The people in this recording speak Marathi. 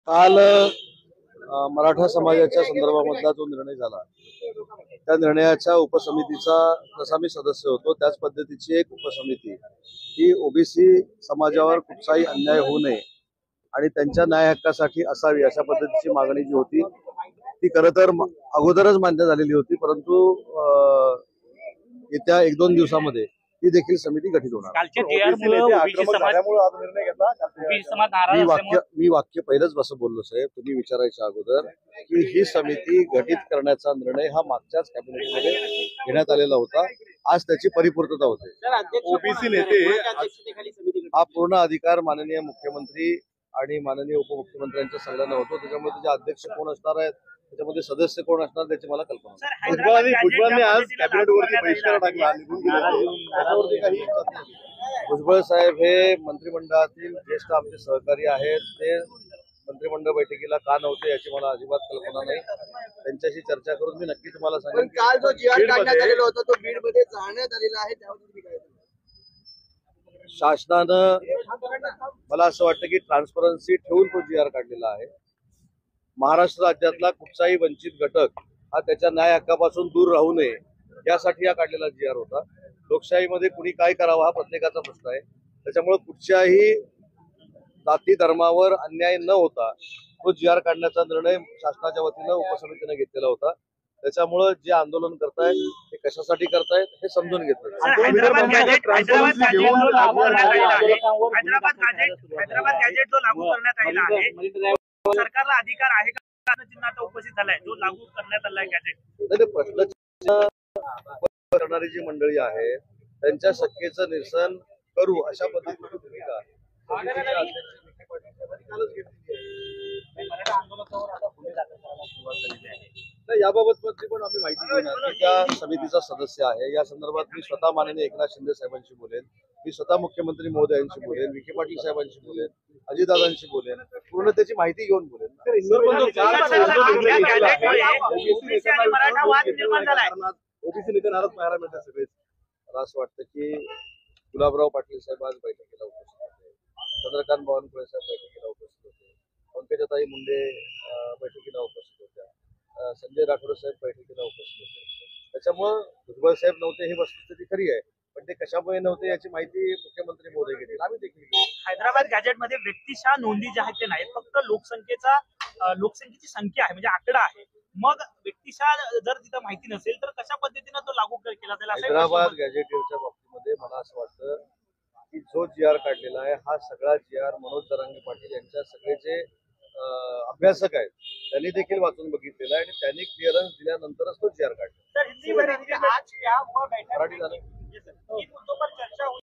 काल मराठा समाजाच्या संदर्भामधला जो निर्णय झाला त्या निर्णयाच्या उपसमितीचा जसा मी सदस्य होतो त्याच पद्धतीची एक उपसमिती ही ओबीसी समाजावर कुठलाही अन्याय होऊ नये आणि त्यांच्या न्याय हक्कासाठी असावी अशा पद्धतीची मागणी जी होती ती खरं तर अगोदरच मान्य झालेली होती, परंतु येत्या 1-2 दिवसामध्ये ती देखील समिती गठीत होणार। मी वाक्य पहिलंच असं बोललो साहेब, तुम्ही विचारायच्या अगोदर की ही समिती गठीत करण्याचा निर्णय हा मागच्याच कॅबिनेटमध्ये घेण्यात आलेला होता, आज त्याची परिपूर्तता होते। ओबीसी नेते हा पूर्ण अधिकार माननीय मुख्यमंत्री आणि माननीय उपमुख्यमंत्र्यांच्या संघाने होतो, त्याच्यामुळे त्याचे अध्यक्ष कोण असणार आहेत, त्याच्यामध्ये सदस्य कोण असणार त्याची मला कल्पना नाही। भुजबळांनी आज कॅबिनेटवरती बहिष्कार टाकला, निघून गेले। भुजबळ साहेब हे मंत्रिमंडळातील ज्येष्ठ आमचे सहकारी आहेत, ते मंत्रिमंडळ बैठकीला का नव्हते याची मला अजिबात कल्पना नाही। त्यांच्याशी चर्चा करून मी नक्की तुम्हाला सांगेन। काल जो जी.आर. काढण्यात आलेला होता तो बीडमध्ये जाण्यात आलेला आहे, त्यावर तुम्ही काय शासनानं मला असं वाटतं की ट्रान्सपरन्सी ठेवून तो जी.आर. काढलेला आहे। महाराष्ट्र राज्यातला कुठचाही वंचित घटक हा त्याच्या न्याय हक्कापासून दूर राहू नये यासाठी हा काढलेला जी.आर. होता। लोकशाहीमध्ये कुणी काय करावं हा प्रत्येकाचा प्रश्न आहे, त्याच्यामुळे कुठच्याही जाती धर्मावर अन्याय न होता तो जी.आर. काढण्याचा निर्णय शासनाच्या वतीनं उपसमितीने घेतलेला होता। त्याच्यामुळे जे आंदोलन करतायत ते कशासाठी करतायत हे समजून घेतलं। हैदराबाद गॅजेट जो लागू करण्यात आलेला आहे सरकारला अधिकार आहे का चिन्ह उपस्थित झालाय जो लागू करण्यात आलाय गॅजेट? प्रश्न करणारी जी मंडळी आहे त्यांच्या शक्येचं निरसन करू अशा पद्धतीची भूमिका याबाबत पण आम्ही माहिती घेणार की त्या समितीचा सदस्य आहे। या संदर्भात मी स्वतः माननीय एकनाथ शिंदे साहेबांशी बोलेन, मी स्वतः मुख्यमंत्री महोदयांशी बोलेन, विखे पाटील साहेबांशी बोलेन, अजितदादांशी बोलेन, पूर्ण त्याची माहिती घेऊन बोलेन। ओबीसी नेते नाराज पाहायला मिळतात सगळे। मला असं वाटतं की गुलाबराव पाटील साहेब आज बैठकीला उपस्थित होते, चंद्रकांत बावनकुळे साहेब बैठकीला उपस्थित होते, पंकजाताई मुंडे बैठकीला उपस्थित होत्या, संजय राठोड साहेब बैठकीला उपस्थित होते। त्याच्यामुळं भुजबळ साहेब नव्हते ही वस्तुस्थिती खरी आहे, पण ते कशामुळे नव्हते याची माहिती मुख्यमंत्री मोदी घेतील, आम्ही देखील घेऊ। हैदराबाद गॅजेटमध्ये व्यक्तिशः नोंदी ज्या आहेत ते नाहीत, फक्त लोकसंख्येची संख्या आहे, म्हणजे आकडा आहे। मग व्यक्तिशः जर तिथं माहिती नसेल तर कशा पद्धतीने तो लागू केला जाईल? हैदराबाद गॅजेटच्या बाबतीमध्ये मला असं वाटतं की जो जी.आर. काढलेला आहे हा सगळा जी.आर. मनोज जरांगे पाटील यांच्या सगळे जे अभ्यासक आहेत त्यांनी देखील वाचून बघितलेला आहे आणि त्यांनी क्लिअरन्स दिल्यानंतरच तो जी.आर. काढला। सर, हिंदी में आज क्या हुआ बैठक मराठी झालं।